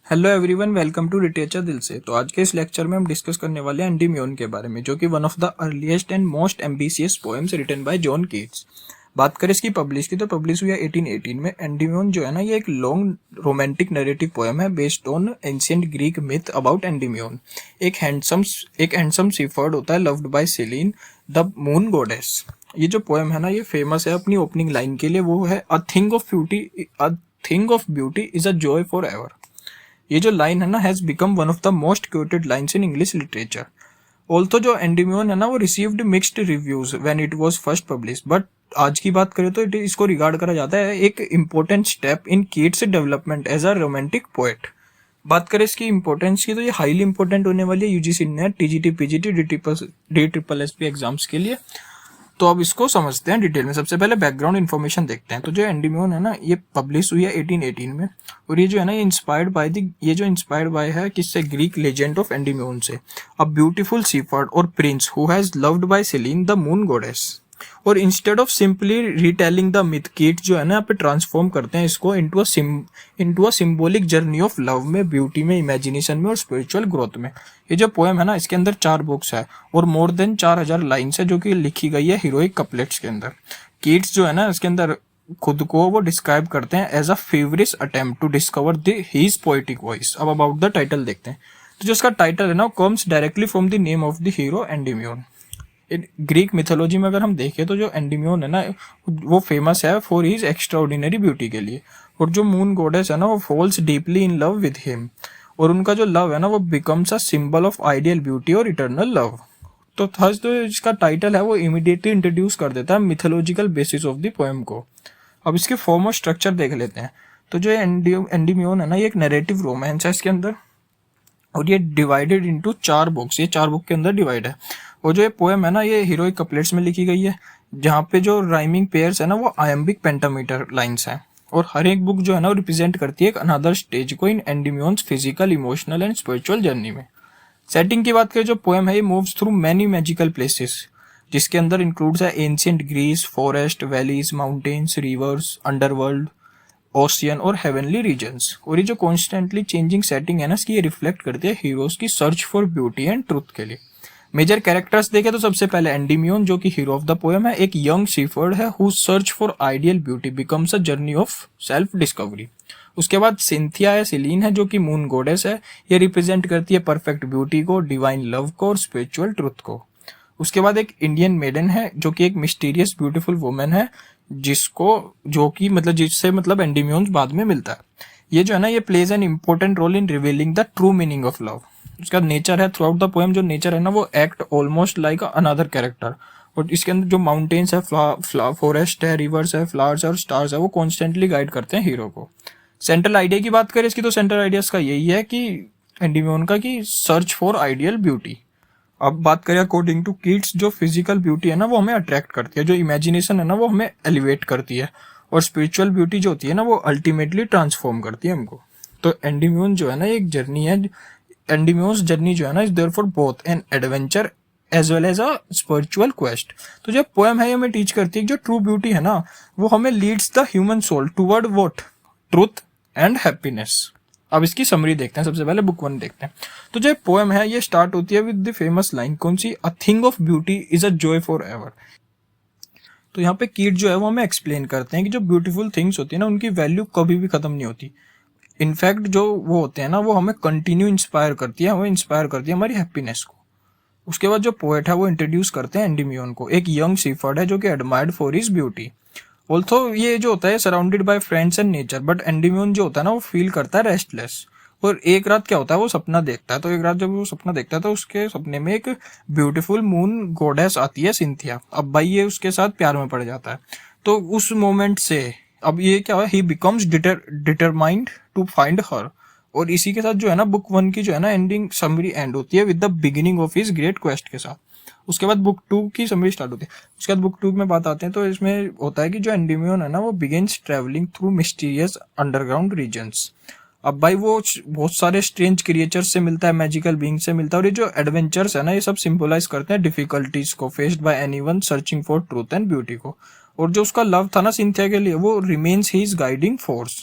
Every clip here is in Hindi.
Hello everyone, welcome to literature दिल से। तो आज के इस लेक्चर में हम डिस्कस करने वाले हैं एंडीम्योन के बारे में, जो कि one of the earliest and most ambitious poems written by John Keats. बात करें इसकी पब्लिश की, तो पब्लिश हुई है 1818 में। एंडीम्योन जो है ना, ये एक लॉन्ग रोमांटिक नरेटिव पोएम है based on ancient Greek myth about Endymion. एक हैंडसम सीफर्ड होता है loved by Selene the moon goddess. ये जो पोएम है ना, ये फेमस है अपनी ओपनिंग लाइन के लिए, वो है a thing of beauty is a joy forever. ये जो लाइन है ना, has become one of the most quoted lines in English literature. Although जो एंडीम्योन है ना, वो received mixed reviews when it was first publish, but आज की बात करें तो इसको रिगार्ड करा जाता है एक important step in Keats development as a romantic poet. बात करें इसकी इंपॉर्टेंस की, तो ये हाईली इंपॉर्टेंट होने वाली है UGC net, TGT, PGT, D triple SP exams के लिए। तो अब इसको समझते हैं डिटेल में। सबसे पहले बैकग्राउंड इन्फॉर्मेशन देखते हैं। तो जो एंडीम्योन है ना, ये पब्लिश हुई है 1818 में, और ये जो है ना, ये इंस्पायर्ड बाय है किससे? ग्रीक लेजेंड ऑफ एंडीम्योन से। अ ब्यूटीफुल सीफर्ड और prince who has loved by Selene the moon goddess. और instead of simply retelling the myth, Keats जो है ना, यहाँ पे ट्रांसफॉर्म करते हैं इसको into a symbolic journey of love में, ब्यूटी में, इमेजिनेशन में और स्पिरिचुअल ग्रोथ में। ये जो पोएम है ना, इसके अंदर 4 बुक्स है और मोर देन 4000 लाइन्स है, जो कि लिखी गई है हीरोइक कपलेट्स के अंदर। कीट्स जो है ना, इसके अंदर खुद को वो डिस्क्राइब करते हैं as a feverish attempt to discover his poetic voice. अब अबाउट द टाइटल देखते हैं। तो जो इसका टाइटल है ना, comes directly from the name of the hero Endymion. Greek mythology में अगर हम देखें तो जो एंडीम्योन है ना, वो फेमस है फॉर हिज एक्स्ट्राऑर्डिनरी ब्यूटी के लिए। और जो मून गॉडेस है ना, वो falls deeply in love with him, और उनका जो लव है ना, वो becomes a symbol of ideal beauty और इटर्नल लव। तो थर्स जो इसका टाइटल है, वो इमीडिएटली इंट्रोड्यूस कर देता है mythological basis of the poem को। अब इसके फॉर्म और स्ट्रक्चर देख लेते हैं। तो जो एंडीम्योन है ना, ये एक नैरेटिव रोमांस है इसके अंदर, और ये डिवाइडेड इनटू 4 बुक्स, ये 4 बुक के अंदर डिवाइड है। और जो ये पोएम है ना, ये हीरोइक कपलेट्स में लिखी गई है, जहाँ पे जो राइमिंग पेयर्स है ना, वो आयम्बिक पेंटामीटर लाइंस हैं। और हर एक बुक जो है ना, वो रिप्रेजेंट करती है एक अनदर स्टेज को in Endymion's physical, emotional and spiritual journey में। सेटिंग की बात करें, जो पोएम है, ये moves through many magical places, जिसके अंदर इंक्लूड्स है ancient Greece, forest, valleys, mountains, rivers, underworld, ocean और हेवनली रीजन्स। और ये जो कॉन्स्टेंटली चेंजिंग सेटिंग है ना, इसकी ये रिफ्लेक्ट करती है हीरोज की search for beauty and truth के लिए। मेजर कैरेक्टर्स देखें तो सबसे पहले एंडीम्योन, जो कि हीरो ऑफ द पोएम है, एक यंग सीफर्ड है who search for ideal beauty becomes a journey of self discovery. उसके बाद सिंथिया है, सिलीन है, जो कि मून गॉडेस है। ये रिप्रेजेंट करती है परफेक्ट ब्यूटी को, डिवाइन लव को और स्पिरिचुअल ट्रुथ को। उसके बाद एक इंडियन मेडन है, जो कि एक मिस्टीरियस ब्यूटीफुल वुमेन है, जिससे एंडीम्योन बाद में मिलता है। ये जो है ना, ये plays an important role in revealing the true meaning of love. उसका नेचर है, थ्रू आउट द पोएम जो नेचर है ना, वो act almost like another character. और इसके अंदर जो माउंटेन्स है, फॉरेस्ट है, रिवर्स है, फ्लावर्स है और स्टार्स है, वो कॉन्स्टेंटली गाइड करते हैं हीरो को। सेंट्रल आइडिया की बात करें इसकी, तो सेंट्रल आइडियाज का यही है कि एंडीम्योन का, कि सर्च फॉर आइडियल ब्यूटी। अब बात करें अकॉर्डिंग टू कीट्स, जो फिजिकल ब्यूटी है ना, वो हमें अट्रैक्ट करती है, जो इमेजिनेशन है ना, वो हमें एलिवेट करती है, और स्पिरिचुअल ब्यूटी जो होती है ना, वो अल्टीमेटली ट्रांसफॉर्म करती है हमको। तो एंडीम्योन जो है ना, एक जर्नी है। एंडीम्योन्स जर्नी जो है ना, is therefore both an adventure as well as a spiritual quest. तो जो पोएम है, ये हमें टीच करती है कि जो ट्रू ब्यूटी है ना, वो हमें leads the human soul toward what? Truth and happiness. अब इसकी समरी देखते हैं। सबसे पहले बुक 1 देखते हैं। तो जो पोएम है, ये स्टार्ट होती है विद द फेमस लाइन, कौन सी? A thing of beauty is a joy forever. तो यहाँ पे कीट जो है, वो हमें एक्सप्लेन करते हैं कि जो ब्यूटीफुल थिंग्स होती है ना, उनकी वैल्यू कभी भी खत्म नहीं होती। इनफैक्ट जो वो होते हैं ना, वो हमें कंटिन्यू इंस्पायर करती है, हमें इंस्पायर करती है हमारी हैप्पीनेस को। उसके बाद जो पोएट है, वो इंट्रोड्यूस करते हैं एंडीम्योन को, एक यंग सीफर्ड है, जो कि admired for his beauty. Although ये जो होता है surrounded by friends and nature, but Endymion जो होता है ना, वो फील करता है रेस्टलेस। और एक रात क्या होता है, वो सपना देखता है। तो एक रात जब वो सपना देखता है, तो उसके सपने में एक ब्यूटीफुल मून गॉडेस आती है, सिंथिया। अब भाई ये उसके साथ प्यार में पड़ जाता है। तो उस मोमेंट से अब ये क्या है, he becomes determined to find her. और इसी के साथ जो है ना, बुक 1 की जो है ना, एंडिंग समरी एंड होती है with the beginning of his great quest के साथ। उसके बाद बुक 2 की समरी स्टार्ट होती है। उसके बाद बुक 2 में बात आते हैं, तो इसमें होता है कि जो एंडीम्योन है ना, वो begins travelling through mysterious underground regions. अब भाई वो बहुत सारे स्ट्रेंज क्रिएचर्स से मिलता है, मैजिकल बीइंग से मिलता है, और ये जो एडवेंचर्स है ना, ये सब सिंबलाइज करते हैं डिफिकल्टीज को faced by anyone searching for truth and beauty को। और जो उसका लव था ना सिंथिया के लिए, वो रिमेन्स हिज गाइडिंग फोर्स।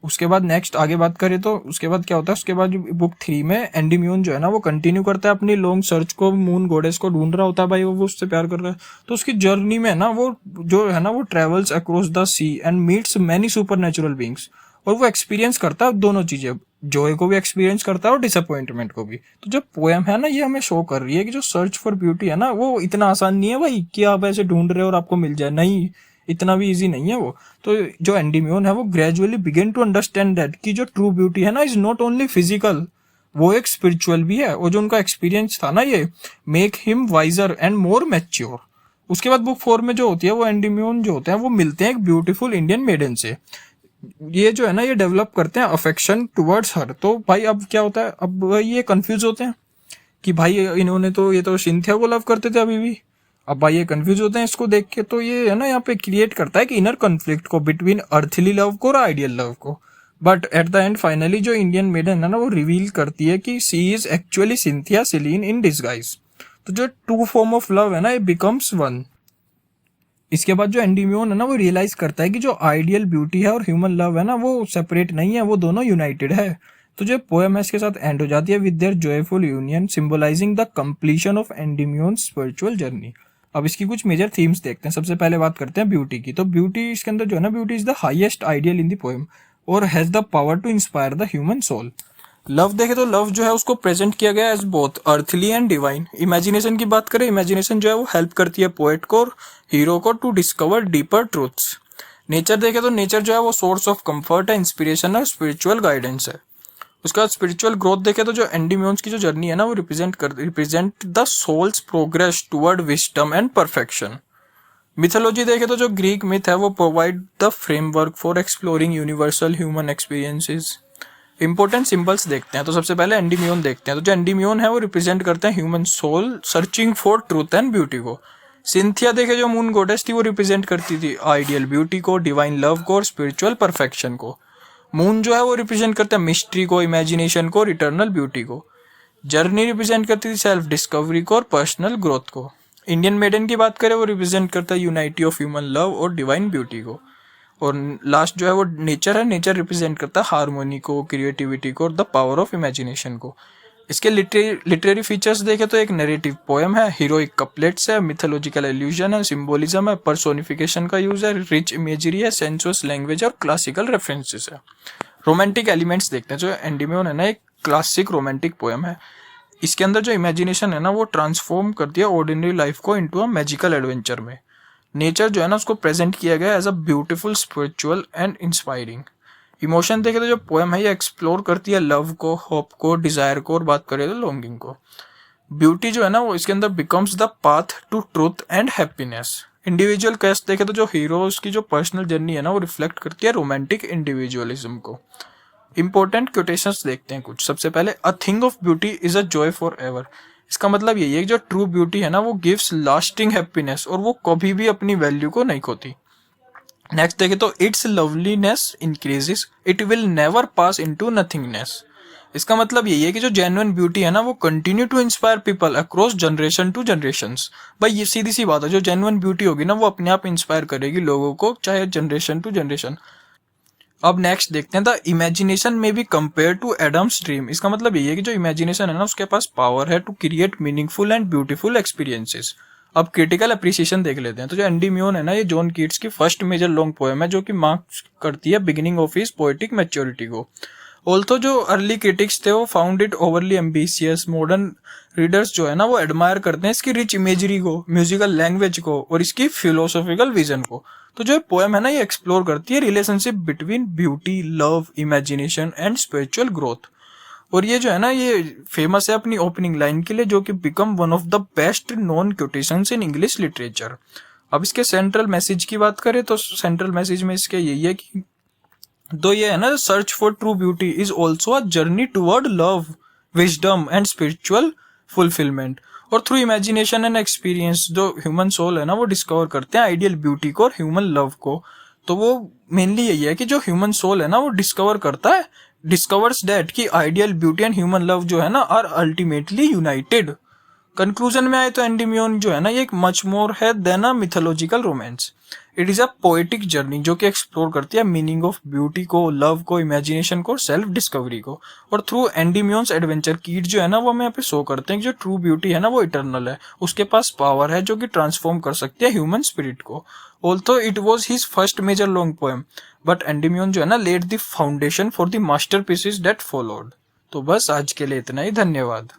उसके बाद नेक्स्ट आगे बात करें तो उसके बाद क्या होता है, उसके बाद बुक 3 में एंडीम्यून जो है ना वो कंटिन्यू करता है अपनी लॉन्ग सर्च को, मून गॉडेस को ढूंढ रहा होता है भाई, वो उससे प्यार कर रहा है। तो उसकी जर्नी में ना वो जो है ना वो travels across the sea and meets many supernatural beings, और वो एक्सपीरियंस करता है दोनों चीजें, जॉय को भी एक्सपीरियंस करता है और डिसअपॉइंटमेंट को भी। तो जो पोएम है ना ये हमें शो कर रही है कि जो सर्च फॉर ब्यूटी है ना वो इतना आसान नहीं है भाई कि आप ऐसे ढूंढ रहे हो और आपको मिल जाए, नहीं, इतना भी इजी नहीं है वो। तो जो एंडीम्यून है वो gradually begin to understand that कि जो ट्रू ब्यूटी है ना इज नॉट ओनली फिजिकल, वो एक स्पिरिचुअल भी है। और जो उनका एक्सपीरियंस था ना ये make him wiser and more mature. उसके बाद बुक 4 में जो होती है वो एंडीम्यून जो होते हैं वो मिलते हैं एक ब्यूटीफुल इंडियन मेडन से, ये जो है ना ये डेवलप करते हैं अफेक्शन टुवर्ड्स हर। तो भाई अब क्या होता है, अब ये कंफ्यूज होते हैं कि भाई इन्होंने तो ये तो सिंथिया को लव करते थे अभी भी, अब भाई ये कंफ्यूज होते हैं इसको देख के। तो ये है ना यहाँ पे क्रिएट करता है कि इनर कॉन्फ्लिक्ट को बिटवीन अर्थली लव को और आइडियल लव को। But at the end finally जो इंडियन मेडन है ना वो रिवील करती है कि she is actually Cynthia Selene in disguise. तो जो टू फॉर्म ऑफ लव है ना it बिकम्स वन। इसके बाद जो एंडीम्यून है ना वो रियलाइज करता है कि जो आइडियल ब्यूटी है और ह्यूमन लव है ना वो सेपरेट नहीं है, वो दोनों यूनाइटेड है। तो जो पोएम है इसके साथ एंड हो जाती है with their joyful union symbolizing the completion of Endymion spiritual journey. अब इसकी कुछ मेजर थीम्स देखते हैं। सबसे पहले बात करते हैं ब्यूटी की। तो ब्यूटी इसके अंदर जो है ना beauty is the highest ideal in the poem और has the power to inspire the human soul. Love देखे तो लव जो है उसको प्रेजेंट किया गया as both earthly and divine. Imagination की बात करें, इमेजिनेशन जो है वो हेल्प करती है पोएट को और हीरो को to discover deeper truths. Nature देखे तो नेचर जो है वो सोर्स ऑफ कंफर्ट है, इंस्पिरेशन है, स्पिरिचुअल गाइडेंस है। उसका स्पिरिचुअल ग्रोथ देखे तो जो एंडीम्यून्स की जो जर्नी है ना वो represent the soul's progress toward wisdom and perfection. Mythology देखे तो जो ग्रीक मिथ है वो provide the framework for exploring universal human experiences. Important symbols देखते हैं। तो सबसे पहले एंडीम्यून देखते हैं। तो जो एंडीम्यून है वो रिप्रेजेंट करते हैं human soul searching for truth and beauty को। सिंथिया देखे जो मून गॉडेस थी वो रिप्रेजेंट करती थी आइडियल ब्यूटी को, डिवाइन लव को और स्पिरिचुअल परफेक्शन को। मून जो है वो रिप्रेजेंट करता है मिस्ट्री को, इमेजिनेशन को और इटर्नल ब्यूटी को। जर्नी रिप्रेजेंट करती थी सेल्फ डिस्कवरी को और पर्सनल ग्रोथ को। इंडियन मेडन की बात करें वो रिप्रेजेंट करता है यूनाइटी ऑफ ह्यूमन लव और डिवाइन ब्यूटी को। और लास्ट जो है वो नेचर है, नेचर रिप्रेजेंट करता है हार्मोनी को, क्रिएटिविटी को और द पावर ऑफ इमेजिनेशन को। इसके लिटरेरी फीचर्स देखे तो एक नैरेटिव पोएम है, हीरोइक कपलेट्स है, मिथोलॉजिकल एल्यूजन है, सिंबोलिज्म है, पर्सोनिफिकेशन का यूज है, रिच इमेजरी है, सेंसुअस लैंग्वेज और क्लासिकल रेफरेंसेस है। रोमांटिक एलिमेंट्स देखते हैं। जो एंडीम्यून है ना एक क्लासिक रोमांटिक पोएम है। इसके अंदर जो इमेजिनेशन है ना वो ट्रांसफॉर्म करती है ऑर्डिनरी लाइफ को इनटू अ मैजिकल एडवेंचर में। नेचर जो है ना उसको प्रेजेंट किया गया as a beautiful, spiritual and inspiring. Emotion देखे तो जो पोएम है ये एक्सप्लोर करती है लव को, होप को, डिजायर को और बात करें तो लॉन्गिंग को। ब्यूटी जो है ना वो इसके अंदर becomes the path to truth and happiness. Individual case देखे तो जो हीरो की जो पर्सनल जर्नी है ना वो रिफ्लेक्ट करती है रोमांटिक इंडिविजुअलिज्म को। इंपॉर्टेंट कोटेशंस देखते हैं कुछ। सबसे पहले अ thing of beauty is a joy for ever. इसका मतलब यही है कि जो ट्रू ब्यूटी है ना वो गिव्स लास्टिंग हैप्पीनेस और वो कभी भी अपनी वैल्यू को नहीं खोती। नेक्स्ट देखें तो it's loveliness increases, it will never pass into nothingness. इसका मतलब यही है कि जो जेन्युइन ब्यूटी है ना वो continue to inspire people across generation to generations. भाई ये सीधी सी बात है, जो जेन्युइन ब्यूटी होगी ना वो अपने आप इंस्पायर करेगी लोगों को, चाहे जनरेशन टू जनरेशन। अब नेक्स्ट देखते हैं द इमेजिनेशन में be compare to Adam's dream. इसका मतलब यही है कि जो इमेजिनेशन है ना उसके पास पावर है to create meaningful and beautiful experiences. अब क्रिटिकल अप्रिसिएशन देख लेते हैं। तो जो एंडीम्यून है ना ये जॉन कीट्स की फर्स्ट मेजर लॉन्ग पोएम है जो कि मार्क करती है beginning of his poetic maturity को। ऑल्थो जो अर्ली क्रिटिक्स थे वो found it overly ambitious, modern readers जो है ना वो एडमायर करते हैं इसकी रिच इमेजरी को, म्यूजिकल लैंग्वेज को और इसकी फिलोसॉफिकल विजन को। तो जो पोएम है ना ये एक्सप्लोर करती है relationship between beauty, love, imagination and spiritual growth. और ये जो है ना ये फेमस है अपनी ओपनिंग लाइन के लिए जो कि become one of the best non quotations in English literature. अब इसके सेंट्रल मैसेज की बात करें तो सेंट्रल मैसेज में इसके यही है कि तो ये है ना search for true beauty is also a journey toward love, wisdom and spiritual fulfilment. और थ्रू इमेजिनेशन एंड एक्सपीरियंस जो ह्यूमन सोल है ना वो डिस्कवर करते हैं आइडियल ब्यूटी को और ह्यूमन लव को। तो वो मेनली यही है कि जो ह्यूमन सोल है ना वो डिस्कवर करता है, डिस्कवर्स दैट कि ideal beauty and human love जो है ना आर अल्टीमेटली यूनाइटेड। कंक्लूजन में आए तो एंडीम्यून जो है ना ये एक मच मोर है than a mythological romance. It is a poetic journey जो कि एक्सप्लोर करती है मीनिंग ऑफ ब्यूटी को, लव को, इमेजिनेशन को, सेल्फ डिस्कवरी को। और थ्रू एंडीमियोन्स एडवेंचर कीट जो है ना, वो हमें यहाँ पे शो करते हैं कि जो ट्रू ब्यूटी है ना वो इटर्नल है, उसके पास पावर है जो कि ट्रांसफॉर्म कर सकती है ह्यूमन स्पिरिट को। Although it was his first major long poem, but Endymion जो है ना led the foundation for the masterpieces that followed. तो बस आज के लिए इतना ही, धन्यवाद।